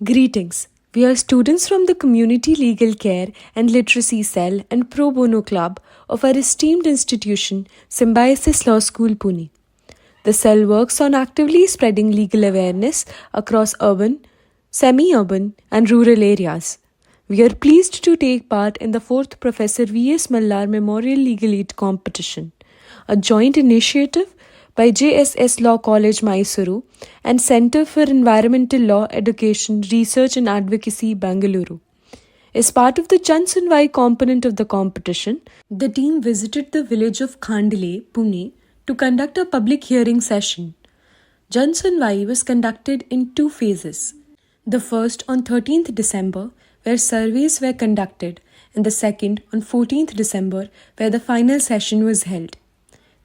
Greetings. We are students from the Community Legal Care and Literacy Cell and Pro Bono Club of our esteemed institution, Symbiosis Law School, Pune. The cell works on actively spreading legal awareness across urban, semi-urban, and rural areas. We are pleased to take part in the 4th Professor V.S. Mallar Memorial Legal Aid Competition, a joint initiative by JSS Law College, Mysuru, and Center for Environmental Law Education, Research and Advocacy, Bangalore. As part of the Jansunvai component of the competition, the team visited the village of Khandle, Pune, to conduct a public hearing session. Jansunvai was conducted in 2 phases. The first on 13th December, where surveys were conducted, and the second on 14th December, where the final session was held.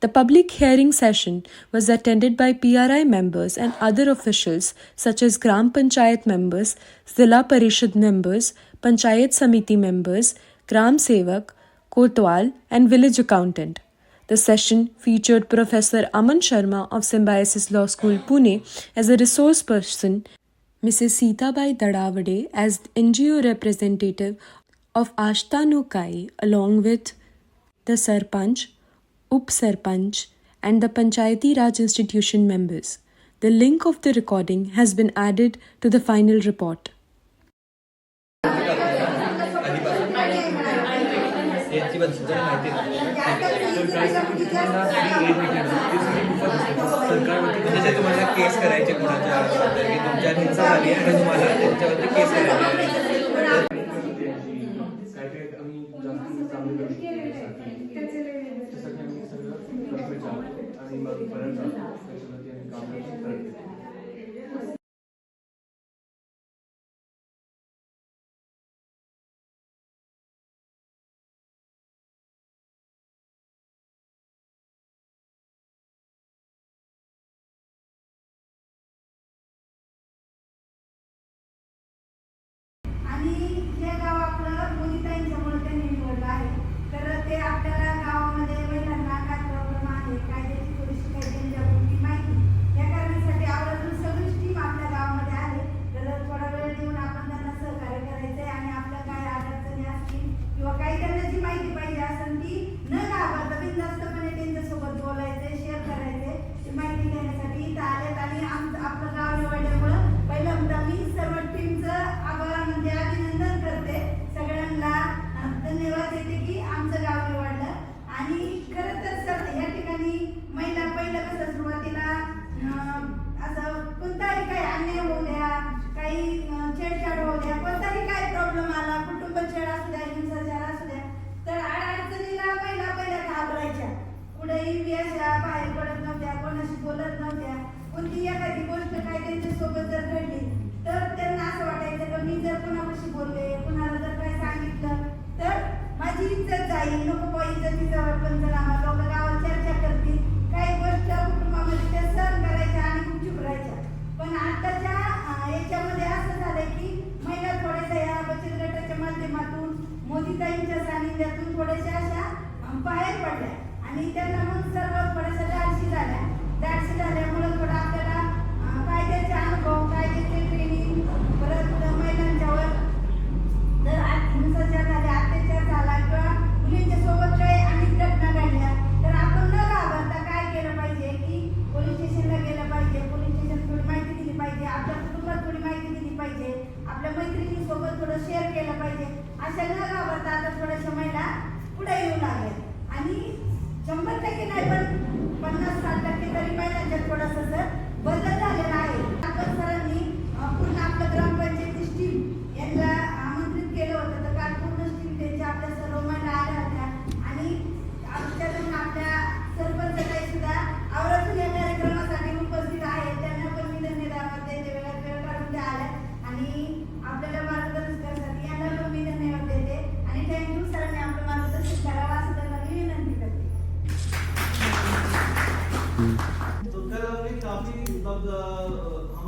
The public hearing session was attended by PRI members and other officials such as Gram Panchayat members, Zilla Parishad members, Panchayat Samiti members, Gram Sevak, Kotwal, and village accountant. The session featured Professor Aman Sharma of Symbiosis Law School, Pune as a resource person, Mrs. Sitabai Dadavade as NGO representative of Ashta Nukai, along with the Sarpanch, Up Sarpanch, and the Panchayati Raj institution members. The link of the recording has been added to the final report. Case करायचे कोणाच्या तुमच्या हिंसा झाली आणि तुम्हाला त्यांच्यावरती case करायचे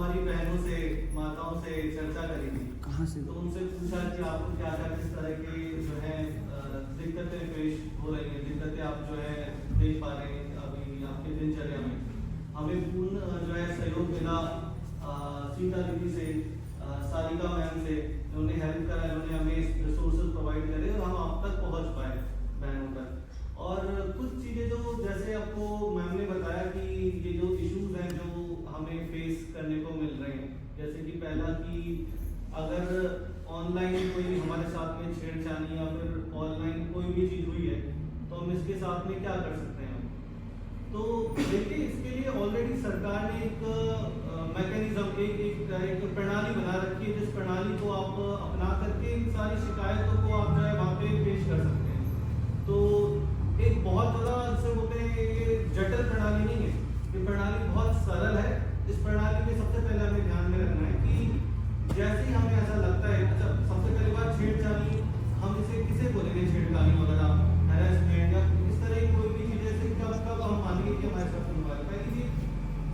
हमारी बहनों से माताओं से चर्चा करी थी। कहाँ से? तो उनसे पूछा कि आपको क्या क्या किस तरह की जो है दिक्कतें पेश हो रही हैं, दिक्कतें आप जो है देख पा रहे हैं अभी आपके दिनचर्या में। हमें पूर्ण जो है सहयोग मिला सीता दीदी से सारी राधिका मैम से, उन्होंने हेल्प करा, उन्होंने हमें रिसोर्सेज प्रोवाइड करे और हम आप तक पहुंच पाए बहनों तक। और कुछ चीज़ें जो जैसे आपको मैम ने बताया कि ये जो इश्यूज हैं जो हमें फेस करने को मिल रहे हैं, जैसे कि पहला कि अगर ऑनलाइन कोई हमारे साथ में छेड़छाड़ी या फिर ऑनलाइन कोई भी चीज़ हुई है तो हम इसके साथ में क्या कर सकते हैं। तो देखिए, इसके लिए ऑलरेडी सरकार ने एक मैकेनिज्म, एक प्रणाली बना रखी है, जिस प्रणाली को आप अपना करके इन सारी शिकायतों को आप जो है वहाँ पे पेश कर सकते हैं। तो एक बहुत ज़्यादा जिसे बोलते हैं ये जटिल प्रणाली नहीं है, ये प्रणाली बहुत सरल है। इस प्रणाली में सबसे पहले हमें ध्यान में रखना है कि जैसे ही हमें ऐसा लगता है, अच्छा सबसे पहली बात छेड़छाड़ी, हम इसे किसे बोलेंगे छेड़छाड़ी वगैरह, हैरेसमेंट या इस तरह की कोई भी चीज़, जैसे कब हम मानेंगे कि हमारे साथ होने वाला है। पहली चीज़,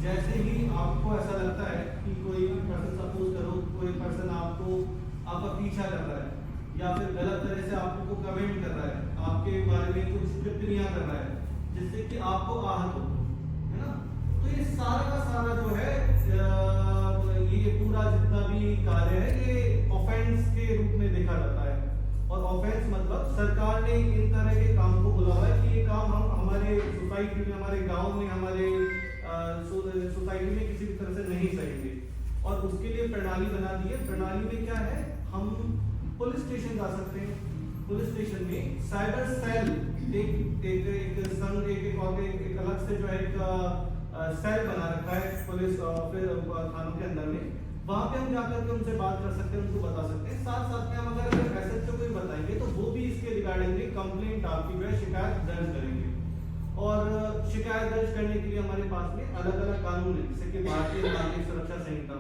जैसे ही आपको ऐसा लगता है कि कोई पर्सन, सपोज करो कोई पर्सन आपका पीछा कर रहा है या फिर गलत तरह से आपको कमेंट कर रहा है, आपके बारे में कुछ टिप्पणियां कर रहा है जिससे कि आपको आहत हो, है ना। तो ये सारा का सारा जो है ये पूरा जितना भी कार्य है ये ऑफेंस के रूप में देखा जाता है। और ऑफेंस मतलब सरकार ने इन तरह के काम को बोला हुआ है कि ये काम हम हमारे सोसाइटी में, हमारे गांव में, हमारे सोसाइटी में किसी भी तरह से नहीं सहेंगे। और उसके लिए प्रणाली बना दी है। प्रणाली में क्या है, हम पुलिस स्टेशन जा सकते हैं। पुलिस स्टेशन में साइबर सेल एक अलग से जो है एक सेल बना रखा है पुलिस फिर थानों के अंदर में। वहाँ पे हम जाकर के उनसे बात कर सकते हैं, उनको बता सकते हैं। साथ साथ में हम अगर एसएचओ को बताएंगे तो वो भी इसके रिगार्डिंग में कंप्लेंट आपकी जो है शिकायत दर्ज करेंगे। और शिकायत दर्ज करने के लिए हमारे पास में अलग अलग कानून है, जैसे कि भारतीय नागरिक सुरक्षा संहिता,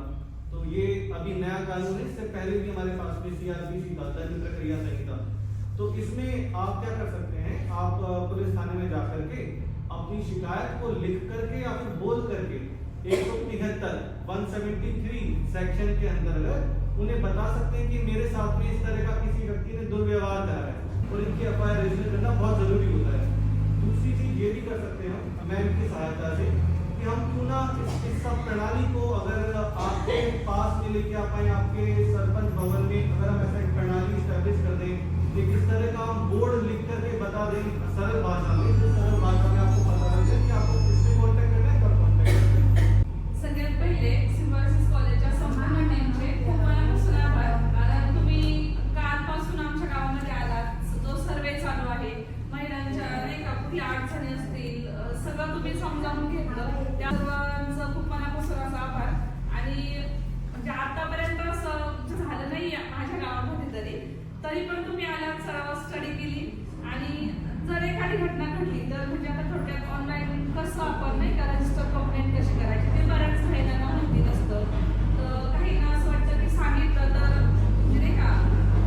तो ये अभी नया कानून है। इससे पहले भी हमारे पास में सीआरपीसी था, दंड प्रक्रिया संहिता। तो इसमें आप क्या कर सकते हैं, आप पुलिस थाने में जाकर के अपनी शिकायत को लिख करके या फिर बोल करके 173 सेक्शन के अंतर्गत उन्हें बता सकते हैं कि मेरे साथ में इस तरह का किसी व्यक्ति ने दुर्व्यवहार करा है, और इनकी एफआईआर रजिस्टर करना बहुत जरूरी होता है। दूसरी चीज ये भी कर सकते हैं हम मैम की सहायता से कि हम क्यों ना इस सब प्रणाली को अगर आपके पास में लेके आ पाए, आपके सरपंच भवन में अगर हम ऐसा एक प्रणाली स्टैब्लिश कर दें, एक इस तरह का हम बोर्ड लिख करके बता दें सरल भाषा में, जिस सरल भाषा में आपको पता लग जाए कि आपको किससे कॉन्टैक्ट करना है, कब कॉन्टैक्ट करना है। सगळ्यात पहिले सिम्बायोसिस कॉलेजच्या संपूर्ण टीमचे खूप मनापासून आभार, कारण तुम्ही कालपासून आमच्या गावामध्ये आलात। जो सर्वे चालू आहे महिलांच्या नाही का कुठल्या अडचणी असतील सगळं तुम्ही समजावून घेतलं, त्या सर्वांचं खूप मनापासून असा आभार। आणि म्हणजे आतापर्यंत असं झालं नाही माझ्या गावामध्ये तरी पण तुम्ही आलात, सराव स्टडी केली, आणि जर एखादी घटना घडली तर म्हणजे आता थोडक्यात ऑनलाईन कसं आपण नाही का रजिस्टर कंप्लेंट कशी करायची ते बऱ्याच महिलांना माहिती नसतं। तर काहींना असं वाटतं की सांगितलं तर म्हणजे नाही का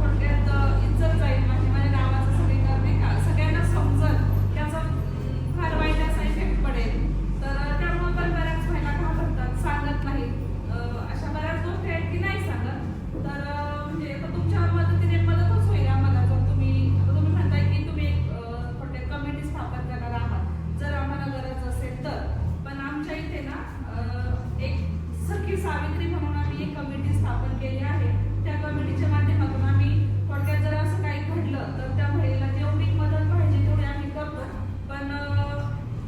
थोडक्यात इज्जत जाईल माझ्या गावाचं सगळीकडे नाही का सगळ्यांना समजल, त्याचा फार वाईट असा इफेक्ट पडेल। तर त्यामुळे पण बऱ्याच महिला घाबरतात, सांगत नाहीत। अशा बऱ्याच गोष्टी आहेत की नाही सांगत। तर म्हणजे आता तुमच्या मदतीने मदतच होईल आम्हाला, जर तुम्ही म्हणताय की तुम्ही एक थोडक्यात कमिटी स्थापन करणार आहात, जर आम्हाला गरज असेल तर। पण आमच्या इथे ना एक सखी सावित्री म्हणून आम्ही एक कमिटी स्थापन केली आहे। त्या कमिटीच्या माध्यमातून आम्ही थोडक्यात जर असं काही घडलं तर त्या महिलेला जेवढी मदत पाहिजे तेवढी आम्ही करतो। पण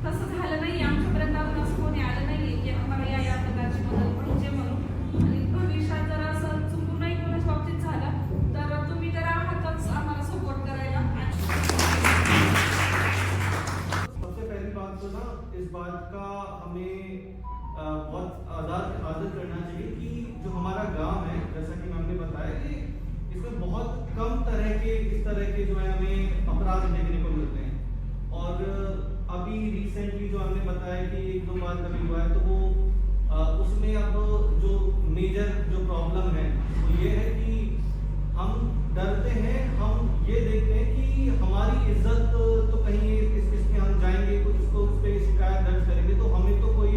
तसं झालं नाही, आमच्यापर्यंत अजून असं कोणी आलं नाही की आम्हाला या प्रकारची मदत पाहिजे म्हणून। आणि भविष्यात जर असं चुकूनही कोणाच्या बाबतीत झालं तर तुम्ही तर आहातच आम्हाला सपोर्ट करायला। सबसे पहली बात तो ना इस बात का हमें बहुत आदर करना चाहिए कि जो हमारा गांव है, जैसा कि मैम ने बताया कि इसमें बहुत कम तरह के इस तरह के जो है हमें अपराध देखने को मिलते हैं। और अभी रिसेंटली जो हमने बताया कि 1-2 बार कभी हुआ है, तो वो उसमें अब जो मेजर जो प्रॉब्लम है वो ये है कि हम डरते हैं, हम ये देखते हैं कि हमारी इज्जत तो कहीं इसमें हम जाएंगे कुछ उसको उस पर शिकायत दर्ज करेंगे तो हमें तो कोई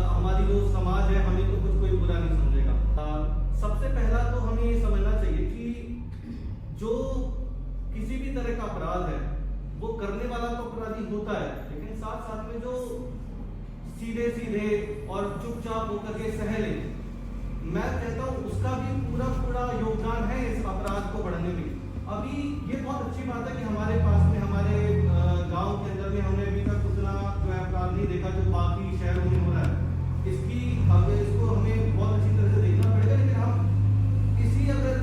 हमारी जो समाज है हमें तो कुछ कोई बुरा नहीं समझेगा। सबसे पहला तो हमें ये समझना चाहिए कि जो किसी भी तरह का अपराध है वो करने वाला तो अपराधी होता है, लेकिन साथ साथ में जो सीधे सीधे और चुपचाप होकर के सह ले, मैं कहता हूँ उसका भी पूरा बाकी ये बहुत अच्छी बात है कि हमारे पास में हमारे गांव के अंदर में हमने अभी तक उतना जो है अपराध नहीं देखा जो बाकी शहरों में हो रहा है। इसको हमें बहुत अच्छी तरह से देखना पड़ेगा, लेकिन हम इसी अगर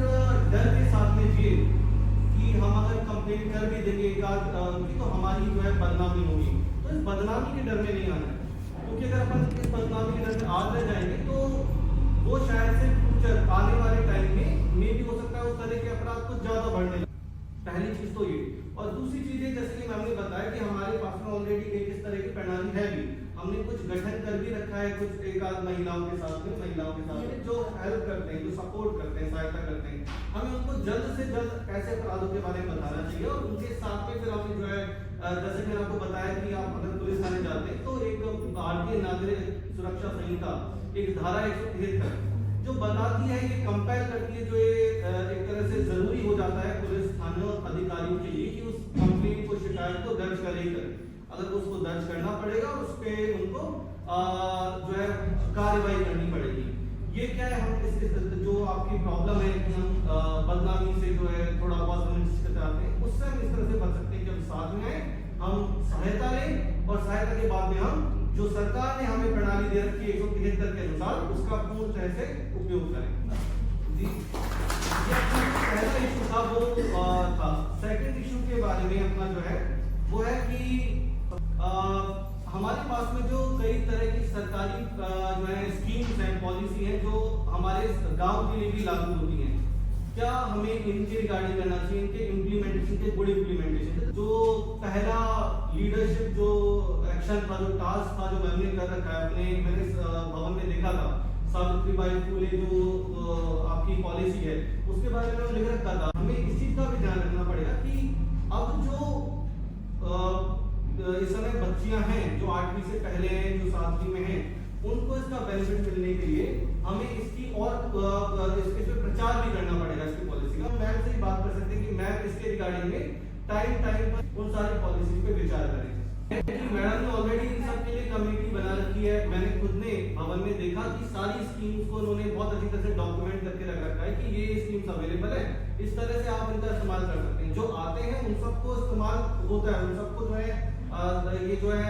डर के साथ में जिए कि हम अगर कंप्लेंट कर भी देंगे एक आध तो हमारी जो है बदनामी होगी, तो इस बदनामी के डर में नहीं आना है, क्योंकि अगर अपन इस बदनामी के डर में आ रह जाएंगे तो वो शायद से फ्यूचर आने वाले टाइम में भी हो सकता है उस तरह के अपराध कुछ ज्यादा बढ़ने लगे। पहली चीज तो ये, और दूसरी चीज ये जैसे कि मैम ने बताया कि हमारे पास में ऑलरेडी एक इस तरह की प्रणाली है भी, हमने कुछ गठन कर भी रखा है कुछ एक आध महिलाओं के साथ में जो हेल्प करते हैं, जो सपोर्ट करते हैं, सहायता करते हैं। हमें उनको जल्द से जल्द ऐसे अपराधों के बारे में बताना चाहिए और उनके साथ में फिर हमें जो है जैसे मैंने आपको बताया कि आप अगर पुलिस थाने जाते हैं तो एक भारतीय नागरिक सुरक्षा संहिता एक धारा 173 जो बताती है, ये कंपेल करती है, जो ये एक तरह से जरूरी हो जाता है पुलिस थाना अधिकारियों के लिए कि उस कंप्लेंट को, शिकायत को दर्ज करे ही करे। अगर उसको दर्ज करना पड़ेगा और उस पर उनको जो है कार्रवाई करनी पड़ेगी। ये क्या है, हम इस जो आपकी प्रॉब्लम है कि हम बदनामी से जो है थोड़ा बहुत समझ चाहते हैं, उससे हम इस तरह से बच सकते हैं कि हम साथ में आए, हम सहायता लें और सहायता के बाद में हम जो सरकार ने हमें प्रणाली दे रखी है 173 के अनुसार उसका पूर्ण तरह से उपयोग करें। जी, ये पहला इशू था वो था। सेकंड इशू के बारे में अपना जो है वो है कि हमारे पास में जो कई तरह की सरकारी जो है स्कीम्स हैं, पॉलिसी हैं जो हमारे गांव के लिए भी लागू होती हैं, क्या हमें इनके रिगार्डिंग करना चाहिए, इनके इम्प्लीमेंटेशन के गुड इम्प्लीमेंटेशन। जो पहला लीडरशिप जो एक्शन था, जो टास्क था, जो मैंने कर रखा है अपने, मैंने भवन में देखा था सावित्रीबाई फुले जो आपकी पॉलिसी है उसके बारे में लिख रखा था। हमें इस चीज का भी ध्यान रखना पड़ेगा कि अब जो इस समय बच्चियां हैं जो 8वीं से पहले हैं, जो 7वीं में हैं, उनको इसका बेनिफिट मिलने के लिए हमें इसकी और इसके पे प्रचार भी करना पड़ेगा इसकी पॉलिसी का। मैम से ही बात कर सकते हैं कि मैम इसके रिगार्डिंग में टाइम पर उन सारी पॉलिसी पे विचार करें। मैडम ने ऑलरेडी इन सब के लिए कमेटी बना रखी है। मैंने खुद ने भवन में देखा कि सारी स्कीम्स को उन्होंने बहुत अच्छी तरह से डॉक्यूमेंट करके रख रखा है कि ये स्कीम्स अवेलेबल है, इस तरह से आप इनका इस्तेमाल कर सकते हैं। जो आते हैं उन सबको इस्तेमाल होता है, उन सबको जो है ये जो है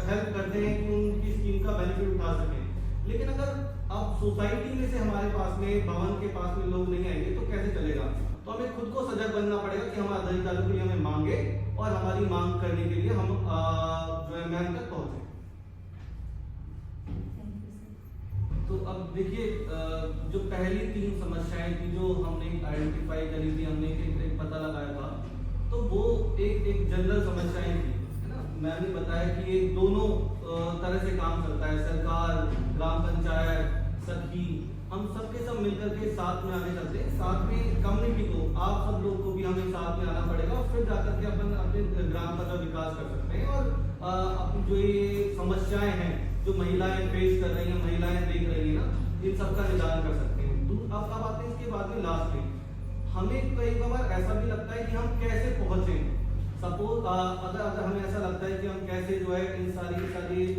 हेल्प करते हैं कि उनकी स्कीम का बेनिफिट उठा सकें। लेकिन अगर अब सोसाइटी में से हमारे पास में, भवन के पास में लोग नहीं आएंगे तो कैसे चलेगा? तो हमें खुद को सजग बनना पड़ेगा कि हमारे अधिकारियों के लिए हमें मांगे और हमारी मांग करने के लिए हम जो है मैम तक पहुंचे। तो अब देखिए जो पहली 3 समस्याएं थी जो हमने आइडेंटिफाई करी थी, हमने एक पता लगाया था, तो वो एक जनरल समस्याएं थी, है ना। मैंने बताया कि ये दोनों तरह से काम करता है, सरकार, ग्राम पंचायत, सखी, हम सबके सब मिलकर के साथ में आगे चलते हैं। साथ में कम्युनिटी को, आप सब लोग को भी हमें साथ में आना पड़ेगा और फिर जाकर के अपन अपने ग्राम का विकास कर सकते हैं और अपनी जो ये समस्याएं हैं जो महिलाएं फेस कर रही हैं, महिलाएं देख रही हैं ना, इन सब का निदान कर सकते हैं। अब आते हैं इसके बाद में लास्ट में, हमें कई बार ऐसा भी लगता है कि हम कैसे पहुंचे। सपोज अगर हमें ऐसा लगता है कि हम कैसे जो है इन सारी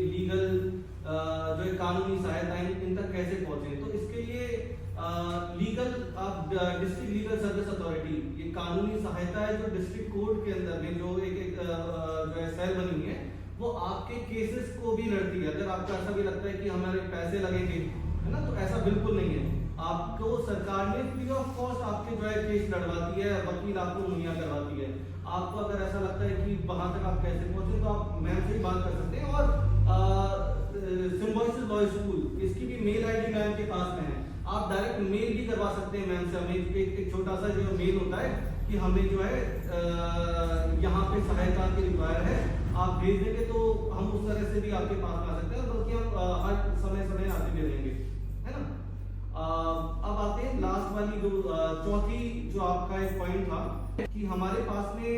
लीगल जो है कानूनी सहायताएं इन तक कैसे पहुंचे, तो इसके लिए legal district legal service authority, ये कानूनी सहायता है जो डिस्ट्रिक्ट कोर्ट के अंदर में जो एक जो है सेल बनी हुई है, वो आपके केसेस को भी लड़ती है। अगर आपको ऐसा भी लगता है कि हमारे पैसे लगेंगे, है ना, तो ऐसा बिल्कुल नहीं है। आपको सरकार ने फ्री ऑफ कॉस्ट आपके जो है केस लड़वाती है, वकील आपको मुहैया करवाती है। आपको अगर ऐसा लगता है कि वहां तक आप कैसे पहुंचे तो आप मैम से ही बात कर सकते हैं। और सिम्बायोसिस लॉ स्कूल, इसकी भी मेल आईडी मैम के पास में है, आप डायरेक्ट मेल भी करवा सकते हैं मैम से। हमें एक छोटा सा जो मेल होता है कि हमें जो है यहाँ पे सहायता की रिक्वायर है, आप भेज देंगे तो हम उस तरह से भी आपके पास आ सकते हैं, बल्कि हम हर समय आते भी रहेंगे, है ना। अब आते हैं लास्ट वाली जो चौथी जो आपका एक पॉइंट था कि हमारे पास में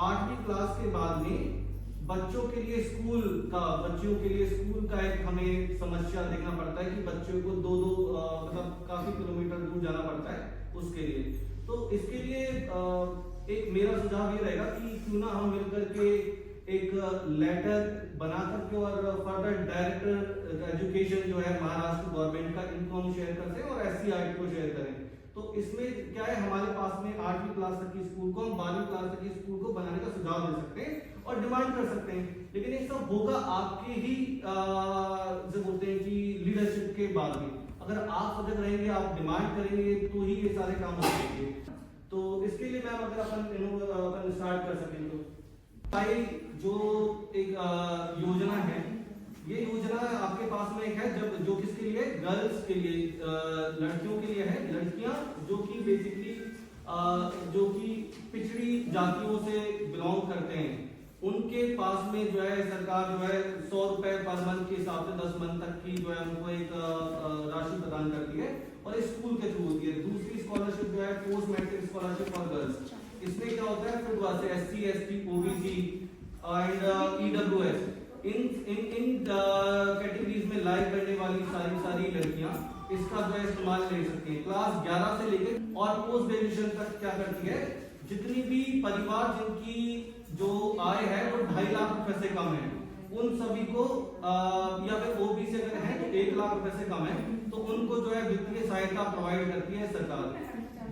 8वीं क्लास के बाद में बच्चों के लिए स्कूल का एक हमें समस्या देखना पड़ता है कि बच्चों को दो मतलब काफी किलोमीटर दूर जाना पड़ता है उसके लिए। तो इसके लिए एक मेरा सुझाव ये रहेगा कि क्यों ना हम मिलकर के एक लेटर बना करके और फर्दर डायरेक्टर एजुकेशन जो है महाराष्ट्र गवर्नमेंट का, इनको हम शेयर करते हैं और SC को शेयर करें। तो इसमें क्या है, हमारे पास में 8वीं क्लास तक की स्कूल को, हम 12वीं क्लास तक की स्कूल को बनाने का सुझाव दे सकते हैं और डिमांड कर सकते हैं, लेकिन ये सब होगा आपके ही जो बोलते हैं कि लीडरशिप के बाद में। अगर आप सजग रहेंगे, आप डिमांड करेंगे, तो ही ये सारे काम हो जाएंगे। तो इसके लिए मैम अगर अपन स्टार्ट कर सकें तो भाई जो एक योजना है, ये योजना आपके पास में एक है, जब जो किसके लिए, गर्ल्स के लिए, लड़कियों के लिए है। लड़कियां जो कि बेसिकली जो कि पिछड़ी जातियों से बिलोंग करते हैं, उनके पास में जो है सरकार जो है 100 रुपए पर मंथ के हिसाब से 10 मंथ तक की जो है उनको एक राशि प्रदान करती है और स्कूल के थ्रू होती है। दूसरी स्कॉलरशिप जो है post matric scholarship for girls, इसमें क्या होता है, फिर वैसे SC ST OBC and EWS, इन कैटेगरीज में लाइक करने वाली सारी लड़कियां इसका जो है इस्तेमाल ले सकती हैं। क्लास 11 से लेकर और पोस्ट ग्रेजुएशन तक क्या करती है, जितनी भी परिवार जिनकी जो आय है वो 2.5 लाख रुपए से कम है, उन सभी को या फिर OBC अगर है तो 1 लाख रुपए से कम है, तो उनको जो है वित्तीय सहायता प्रोवाइड करती है सरकार।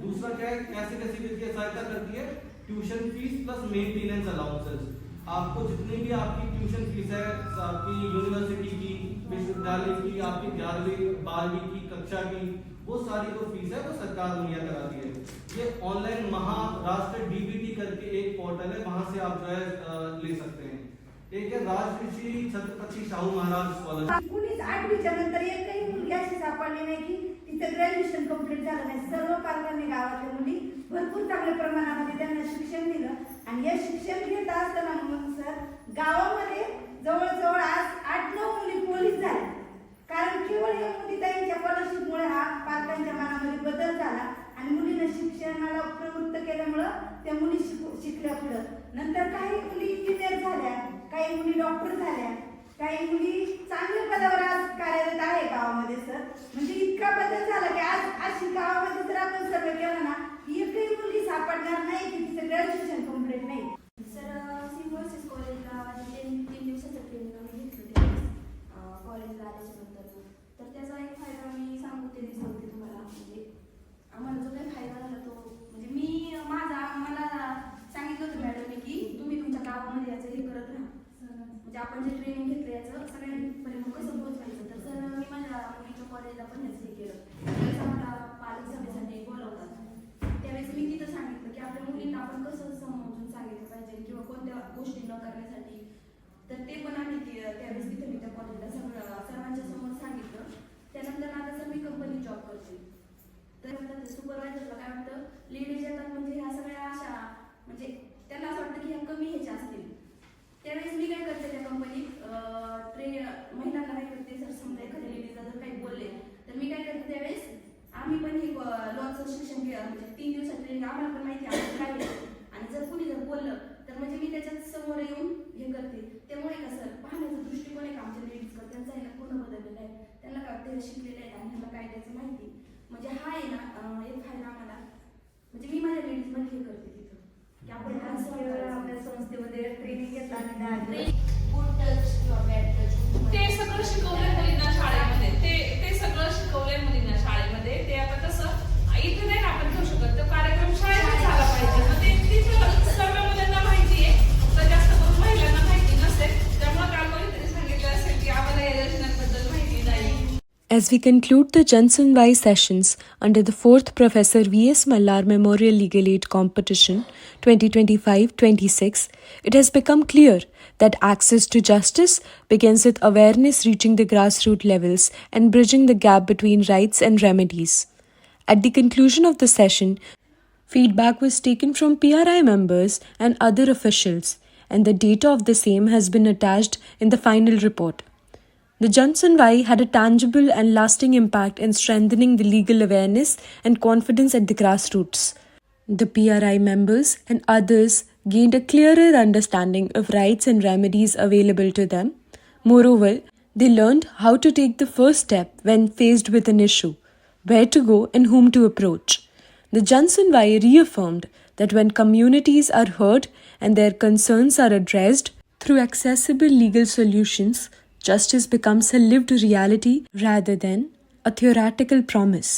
दूसरा क्या है, कैसी वित्तीय सहायता करती है, tuition fees plus maintenance allowances. आपको जितनी भी आपकी ट्यूशन फीस है, आपकी यूनिवर्सिटी की, विश्वविद्यालय की, आपकी 11वीं 12वीं की कक्षा की, वो सारी जो फीस है वो सरकार मुहैया कराती है। ये ऑनलाइन महाराष्ट्र DBT करके एक पोर्टल है, वहां से आप जो है ले सकते हैं। एक है राजऋषि छत्रपती शाहू महाराज स्कॉलरशिप। 8वीच्या नंतर एकही मुलगी अशी सापडली नाही की तिचं ग्रॅज्युएशन कंप्लीट झालं नाही। सर्व पालकांनी गावातल्या मुली भरपूर चांगल्या प्रमाणामध्ये त्यांना शिक्षण दिलं आणि या शिक्षण घेत असताना मग सर गावामध्ये जवळजवळ आज 8-9 मुली पोलीस झाल्या, कारण केवळ या मुलीताईंच्या स्कॉलरशिपमुळे हा पालकांच्या मनामध्ये बदल झाला आणि मुलींना शिक्षणाला प्रवृत्त केल्यामुळे त्या मुली शिकल्या पुढे। नंतर काही मुली इंजिनियर झाल्या, काही मुली डॉक्टर झाल्या, काही मुली चांगल्या पदावर आज कार्यरत आहे गावामध्ये सर। म्हणजे इतका बदल झाला की आज अशी गावामध्ये जर आपण सर्वे केला ना, एकही मुलगी सापडणार नाही की तिचं ग्रॅज्युएशन कंप्लीट नाही। सर सिम्बॉयसिस कॉलेजला 3 दिवसाचं ट्रेनिंग आम्ही घेतलं कॉलेजला आल्याच्यानंतर, तर त्याचा एक फायदा मी सांगते तुम्हाला। म्हणजे आम्हाला जो काही फायदा झाला तो म्हणजे मला सांगितलं होतं मॅडमने की तुम्ही तुमच्या गावामध्ये याचं हे करत राहा, म्हणजे आपण जे ट्रेनिंग घेतलं याचं सगळ्यांपर्यंत कसं पोहोचवायचं। तर सर मी माझ्या मुलीच्या कॉलेजला पण याचं हे केलं। त्यावेळेस आम्हाला पालक सभेसाठी बोलावतात, त्यावेळेस मी तिथं सांगितलं की आपल्या मुलींना आपण कसं समजून सांगितलं पाहिजे किंवा कोणत्या गोष्टी न करण्यासाठी, तर ते पण आम्ही त्यावेळेस तिथं मी त्या कॉलेजला सर्वांच्या समोर सांगितलं। त्यानंतर आता सर मी कंपनी जॉब करते, तर सुपरवायझरला काय वाटतं, लेडीज येतात म्हणजे ह्या सगळ्या अशा म्हणजे त्यांना असं वाटतं की ह्या कमी ह्याच्या असतील। त्यावेळेस मी काय करते त्या कंपनीत महिलांना काय करते, जर समजा एखाद्या लेडीजला जर काही बोलले तर मी काय करते, त्यावेळेस आम्ही पण हे लॉचं शिक्षण म्हणजे 3 दिवसात ट्रेनिंग आम्हाला पण माहिती आहे काय आहे, आणि जर कुणी जर बोललं तर म्हणजे मी त्याच्यात समोर येऊन हे करते। त्यामुळे का सर पाहण्याचा दृष्टिकोन आहे का आमच्या लेडीजकडे त्यांचा आहे ना पूर्ण बदललेला आहे। त्यांना काय वाटतं शिकलेले आहेत आणि ह्याला काय त्याचं माहिती, म्हणजे हा आहे ना एक फायदा आम्हाला, म्हणजे मी माझ्या लेडीज पण हे करते तिथं की आपण आपल्या संस्थेमध्ये ट्रेनिंग घेतला आणि गुड टच किंवा बॅड टच ते सगळं शिकवलंय मुलींना शाळेमध्ये, ते सगळं शिकवलंय मुलींना शाळेमध्ये। ते आता कसं इथे नाही ना आपण घेऊ शकत, तो कार्यक्रम शाळेत झाला पाहिजे, मग ते तिथं सर्व मुलांना माहिती आहे, फक्त जास्त करून महिलांना माहिती नसेल, त्यामुळे काल कोणीतरी सांगितलं असेल की आम्हाला या योजनांबद्दल माहिती नाही। As we conclude the Jansanwai sessions under the 4th Professor V.S. Mallar Memorial Legal Aid Competition 2025-26, it has become clear that access to justice begins with awareness reaching the grassroots levels and bridging the gap between rights and remedies. At the conclusion of the session, feedback was taken from PRI members and other officials, and the data of the same has been attached in the final report. The Jansanwai had a tangible and lasting impact in strengthening the legal awareness and confidence at the grassroots. The PRI members and others gained a clearer understanding of rights and remedies available to them. Moreover, they learned how to take the first step when faced with an issue, where to go and whom to approach. The Jansanwai reaffirmed that when communities are heard and their concerns are addressed through accessible legal solutions, justice becomes a lived reality rather than a theoretical promise.